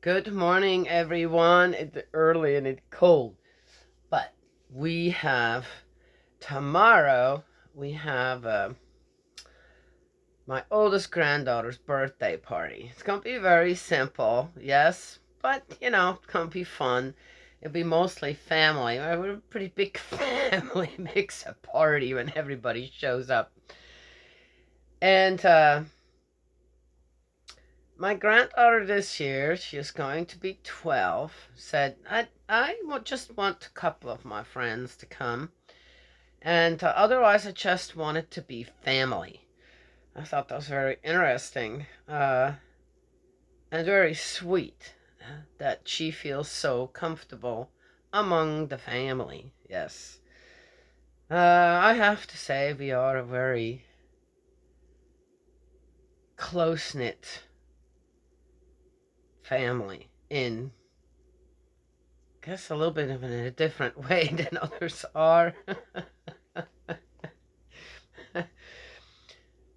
Good morning, everyone. It's early and it's cold, but we have tomorrow. We have my oldest granddaughter's birthday party. It's gonna be very simple, yes, but it's gonna be fun. It'll be mostly family. We're a pretty big family mix-up party when everybody shows up, and my granddaughter this year, she is going to be 12, said, I just want a couple of my friends to come. And otherwise, I just want it to be family. I thought that was very interesting and very sweet that she feels so comfortable among the family. Yes. I have to say, we are a very close knit family in guess a little bit of in a different way than others are.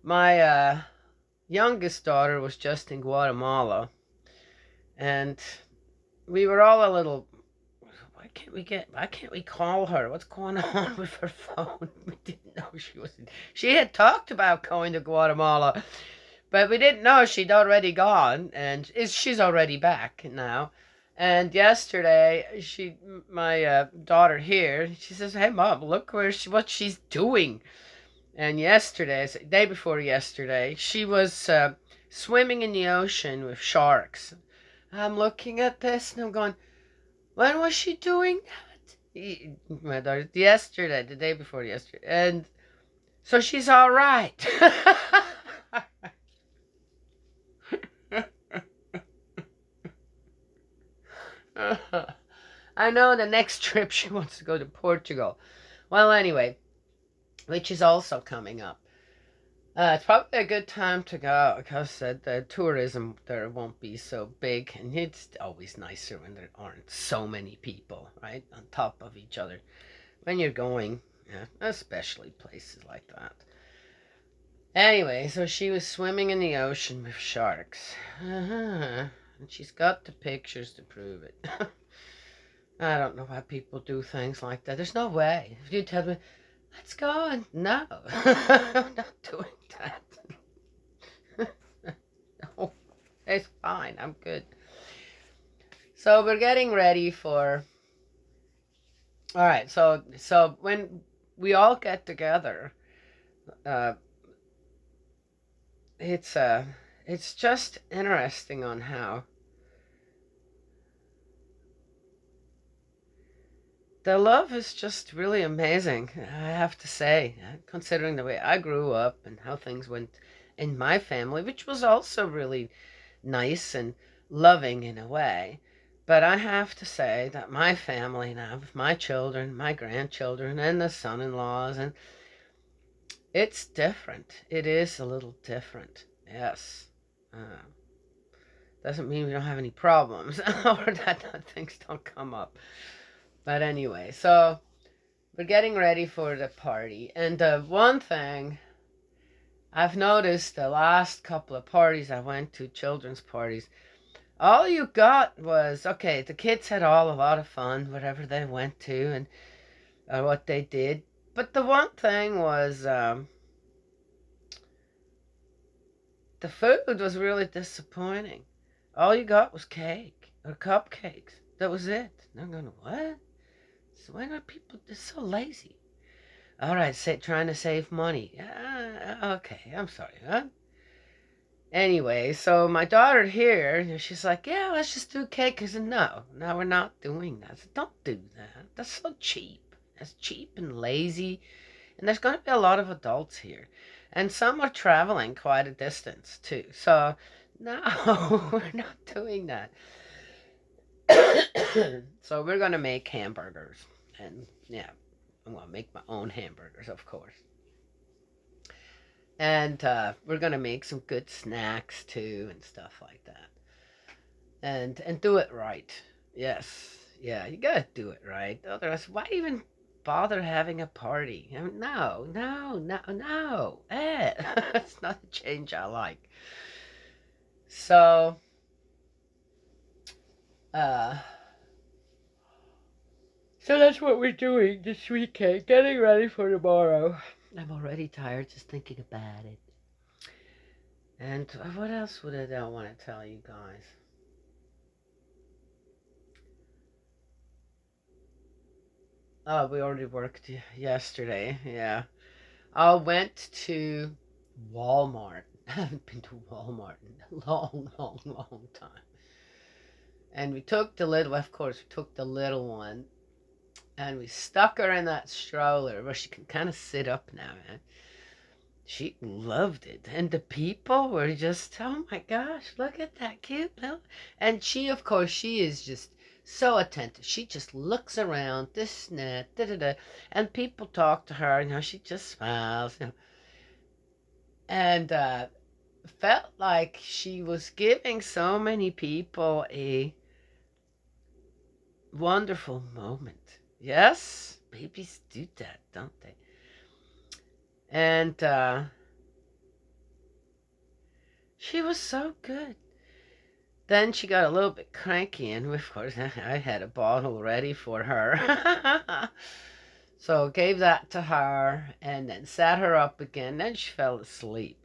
My youngest daughter was just in Guatemala, and we were all a little. Why can't we call her? What's going on with her phone? We didn't know she was. She had talked about going to Guatemala, but we didn't know she'd already gone, and she's already back now. And yesterday, my daughter here, she says, "Hey, mom, look what she's doing." And yesterday, the day before yesterday, she was swimming in the ocean with sharks. I'm looking at this and I'm going, when was she doing that? My daughter, yesterday, the day before yesterday, and so she's all right. I know the next trip she wants to go to Portugal. Well, anyway, which is also coming up. It's probably a good time to go because the tourism there won't be so big, and it's always nicer when there aren't so many people, right, on top of each other when you're going, yeah, especially places like that. Anyway, so she was swimming in the ocean with sharks. And she's got the pictures to prove it. I don't know why people do things like that. There's no way. If you tell me, let's go, and no, I'm not doing that. No, it's fine. I'm good. So we're getting ready for. All right. So when we all get together, uh, it's it's just interesting on how the love is just really amazing. I have to say, considering the way I grew up and how things went in my family, which was also really nice and loving in a way. But I have to say that my family now, with my children, my grandchildren, and the son in laws, and it's different. It is a little different. Yes. Uh, doesn't mean we don't have any problems or that things don't come up. But anyway, so we're getting ready for the party. And the one thing I've noticed the last couple of parties I went to, children's parties, all you got was okay. The kids had all a lot of fun, wherever they went to, and what they did. But the one thing was the food was really disappointing. All you got was cake or cupcakes. That was it. And I'm going, what? So why are people so lazy? All right, trying to save money. Okay, I'm sorry. Huh? Anyway, so my daughter here, she's like, yeah, let's just do cake. I said, no, we're not doing that. I said, don't do that. That's so cheap. That's cheap and lazy. And there's going to be a lot of adults here. And some are traveling quite a distance, too. So, no, we're not doing that. So we're going to make hamburgers. And, yeah, I'm going to make my own hamburgers, of course. And we're going to make some good snacks, too, and stuff like that. And do it right. Yes. Yeah, you gotta do it right. Otherwise, why even bother having a party? I mean, no. It's not a change I like. So Uh, so that's what we're doing this weekend, getting ready for tomorrow. I'm already tired just thinking about it. And what else would I want to tell you guys? Oh, we already worked yesterday. Yeah. I went to Walmart. I haven't been to Walmart in a long, long, long time. And we took the little, of course, we took the little one and we stuck her in that stroller where she can kind of sit up now, man. She loved it. And the people were just, oh my gosh, look at that cute little. And she, of course, she is just so attentive. She just looks around, this and that, da da da. And people talk to her, she just smiles, And felt like she was giving so many people a wonderful moment. Yes, babies do that, don't they? And she was so good. Then she got a little bit cranky, and of course, I had a bottle ready for her. So gave that to her, and then sat her up again. Then she fell asleep.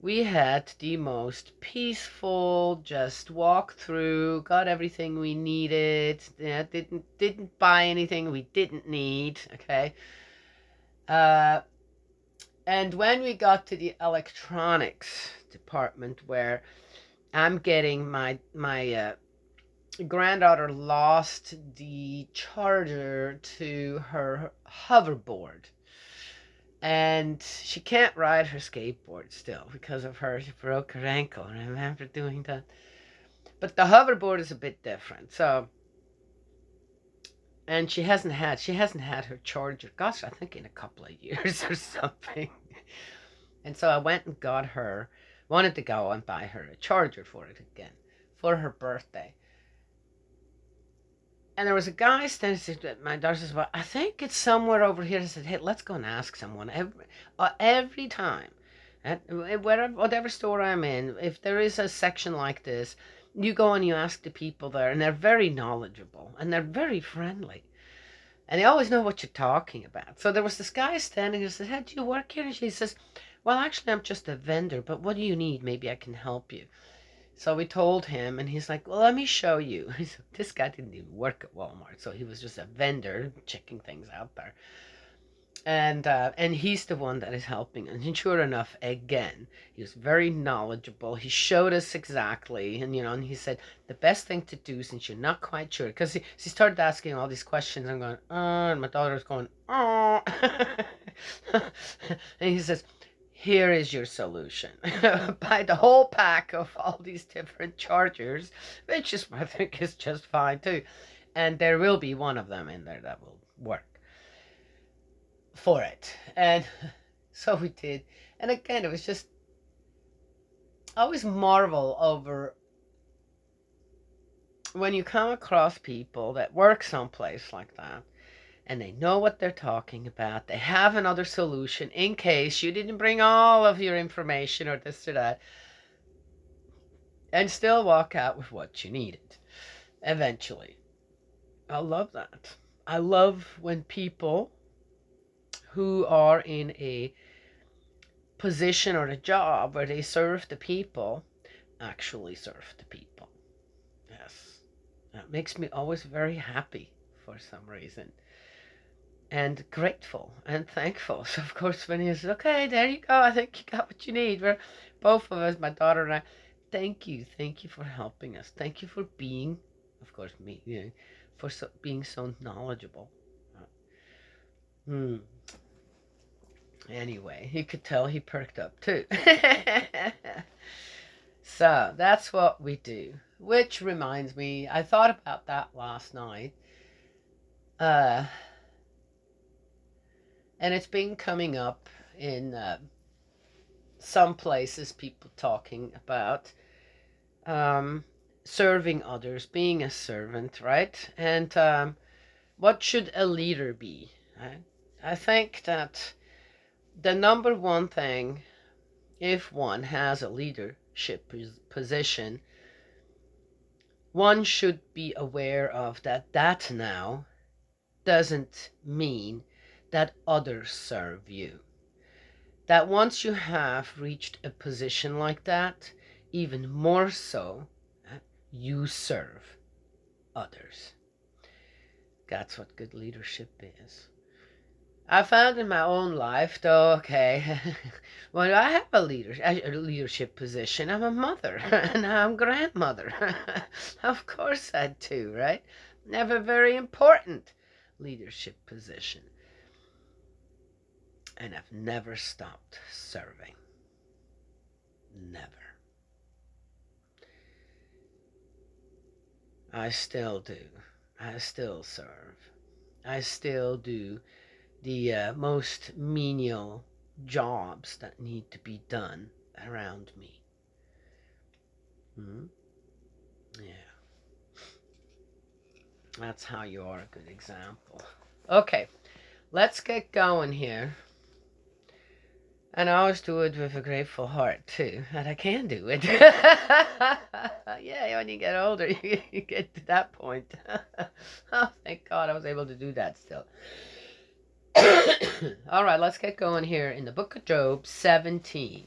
We had the most peaceful, just walk through, got everything we needed. Yeah, didn't buy anything we didn't need. Okay. Uh, and when we got to the electronics department, where I'm getting my granddaughter lost the charger to her hoverboard, and she can't ride her skateboard still because of her. She broke her ankle. I remember doing that. But the hoverboard is a bit different. So, and she hasn't had her charger. Gosh, I think in a couple of years or something. And so I went and got her. Wanted to go and buy her a charger for it again for her birthday. And there was a guy standing there. My daughter says, "Well, I think it's somewhere over here." I said, "Hey, let's go and ask someone." Every time, at whatever store I'm in, if there is a section like this, you go and you ask the people there, and they're very knowledgeable and they're very friendly, and they always know what you're talking about. So there was this guy standing and said, "Hey, do you work here?" And she says, "Well, actually, I'm just a vendor, but what do you need? Maybe I can help you." So we told him, and he's like, "Well, let me show you." This guy didn't even work at Walmart, so he was just a vendor checking things out there. And he's the one that is helping. And sure enough, again, he was very knowledgeable. He showed us exactly, and he said the best thing to do, since you're not quite sure, because he started asking all these questions. I'm going, and my daughter's going, oh, and he says, here is your solution. Buy the whole pack of all these different chargers, which is, I think, is just fine too. And there will be one of them in there that will work for it. And so we did. And again, it was just, I always marvel over when you come across people that work someplace like that, and they know what they're talking about. They have another solution in case you didn't bring all of your information or this or that, and still walk out with what you needed eventually. I love that. I love when people who are in a position or a job where they serve the people actually serve the people. Yes. That makes me always very happy for some reason. And grateful and thankful. So of course when he says, okay, there you go, I think you got what you need. We're both of us, my daughter and I, thank you for helping us. Thank you for being, of course me, for being so knowledgeable. Hmm. Anyway, you could tell he perked up too. So that's what we do. Which reminds me, I thought about that last night. Uh, and it's been coming up in some places, people talking about um, serving others, being a servant, right? And what should a leader be? Right? I think that the number one thing, if one has a leadership position, one should be aware of that now doesn't mean that others serve you. That once you have reached a position like that, even more so, you serve others. That's what good leadership is. I found in my own life, though, okay, when I have a leadership position, I'm a mother and I'm grandmother. Of course I do, right? I have a very important leadership position. And I've never stopped serving. Never. I still do. I still serve. I still do the most menial jobs that need to be done around me. Hmm? Yeah. That's how you are a good example. Okay, let's get going here. And I always do it with a grateful heart, too, that I can do it. Yeah, when you get older, you get to that point. Oh, thank God I was able to do that still. All right, let's get going here in the book of Job 17.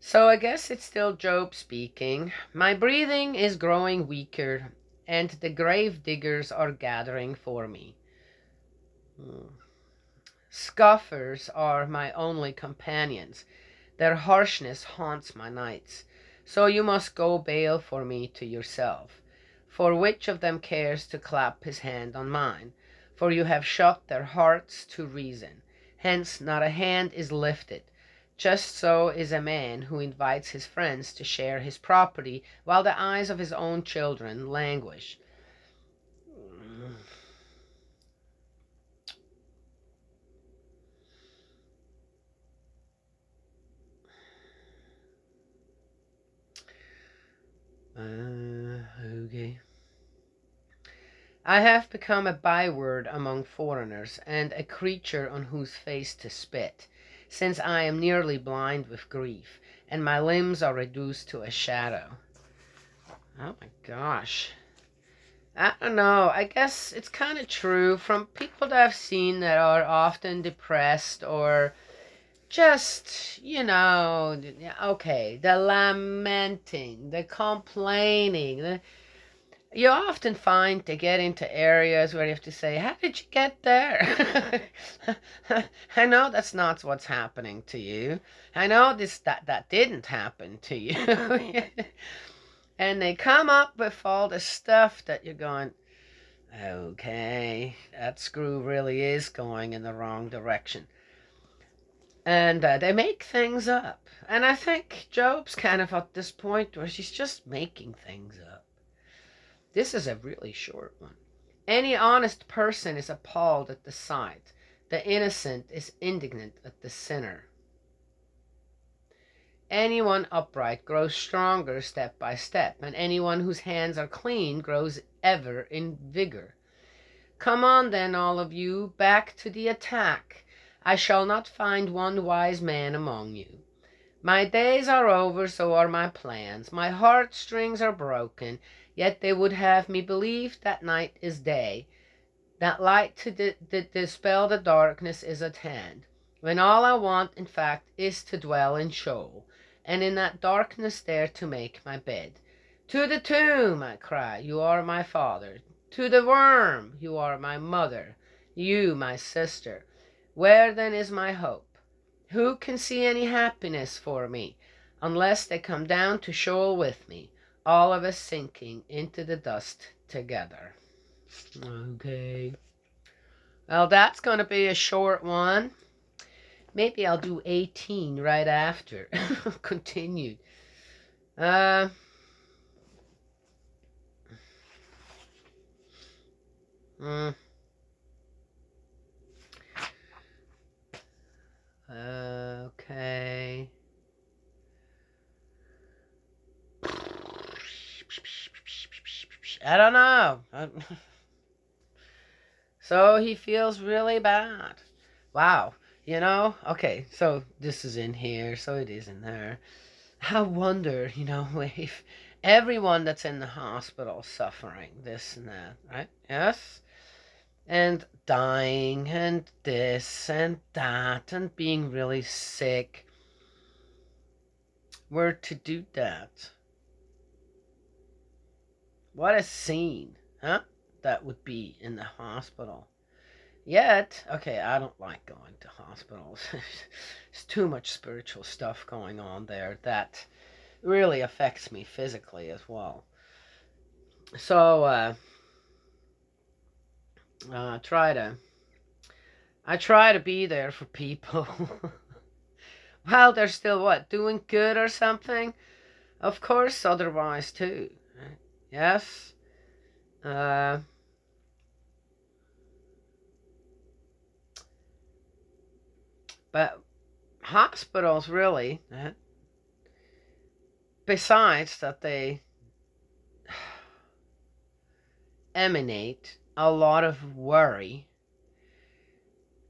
So I guess it's still Job speaking. My breathing is growing weaker, and the grave diggers are gathering for me. Scoffers are my only companions. Their harshness haunts my nights. So you must go bail for me to yourself. For which of them cares to clap his hand on mine? For you have shut their hearts to reason. Hence not a hand is lifted. Just so is a man who invites his friends to share his property, while the eyes of his own children languish. Okay. I have become a byword among foreigners, and a creature on whose face to spit, since I am nearly blind with grief, and my limbs are reduced to a shadow. Oh my gosh. I don't know. I guess it's kind of true from people that I've seen that are often depressed or just, okay, the lamenting, the complaining, you often find they get into areas where you have to say, how did you get there? I know that's not what's happening to you. I know that didn't happen to you. And they come up with all the stuff that you're going, okay, that screw really is going in the wrong direction. And they make things up. And I think Job's kind of at this point where she's just making things up. This is a really short one. Any honest person is appalled at the sight. The innocent is indignant at the sinner. Anyone upright grows stronger step by step, and anyone whose hands are clean grows ever in vigor. Come on then, all of you, back to the attack. I shall not find one wise man among you. My days are over, so are my plans. My heartstrings are broken, yet they would have me believe that night is day, that light to dispel the darkness is at hand, when all I want, in fact, is to dwell in Sheol, and in that darkness there to make my bed. To the tomb, I cry, you are my father. To the worm, you are my mother, you my sister. Where then is my hope? Who can see any happiness for me, unless they come down to Sheol with me, all of us sinking into the dust together? Okay. Well, that's going to be a short one. Maybe I'll do 18 right after. Continued. Okay. I don't know. So he feels really bad. Wow. Okay, so this is in here, so it is in there. I wonder, if everyone that's in the hospital suffering this and that, right? Yes? And dying and this and that and being really sick. We're to do that. What a scene, huh? That would be in the hospital. Yet, okay, I don't like going to hospitals. There's too much spiritual stuff going on there that really affects me physically as well. So, uh, try to I try to be there for people while they're still what, doing good or something. Of course, otherwise too. Right? Yes. Uh, but hospitals really, besides that they emanate a lot of worry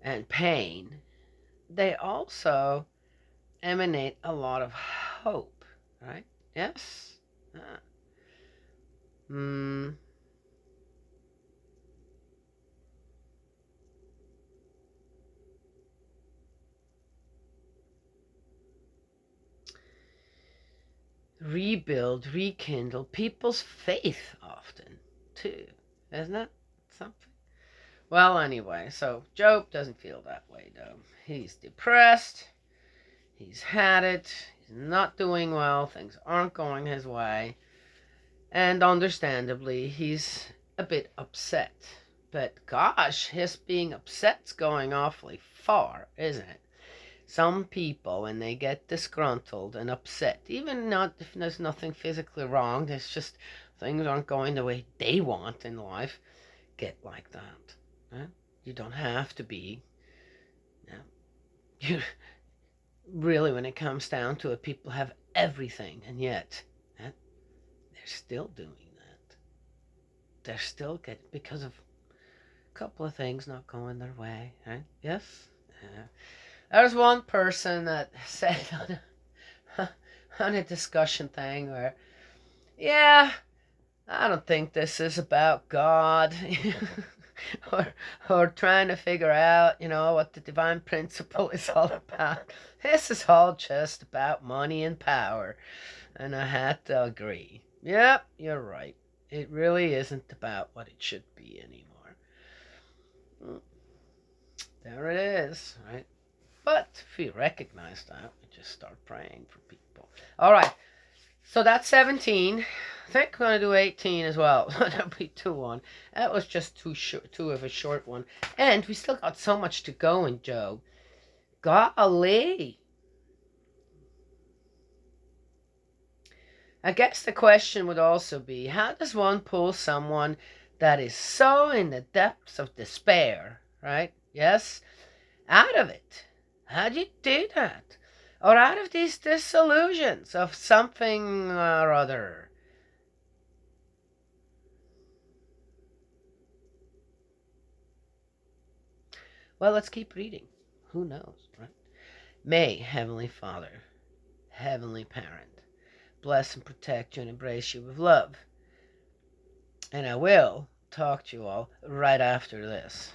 and pain, they also emanate a lot of hope, right? Yes. Uh, mm, rebuild, rekindle people's faith often, too. Isn't that something? Well, anyway, so Job doesn't feel that way, though. He's depressed. He's had it. He's not doing well. Things aren't going his way. And understandably, he's a bit upset. But gosh, his being upset's going awfully far, isn't it? Some people, when they get disgruntled and upset, even not if there's nothing physically wrong, there's just things aren't going the way they want in life, get like that. Huh? You don't have to be. You really, when it comes down to it, people have everything, and yet they're still doing that. They're still getting because of a couple of things not going their way. Right? Yes. There's one person that said on a discussion thing where, yeah, I don't think this is about God. or or trying to figure out, what the divine principle is all about. This is all just about money and power. And I had to agree. Yep, you're right. It really isn't about what it should be anymore. There it is, right? But if we recognize that, we just start praying for people. All right. So that's 17. I think we're going to do 18 as well. That'll be 2-1. That was just too of a short one. And we still got so much to go in Job. Golly. I guess the question would also be, how does one pull someone that is so in the depths of despair, right? Yes? Out of it. How do you do that? Or out of these disillusions of something or other? Well, let's keep reading. Who knows, right? May, Heavenly Father, Heavenly Parent, bless and protect you and embrace you with love. And I will talk to you all right after this.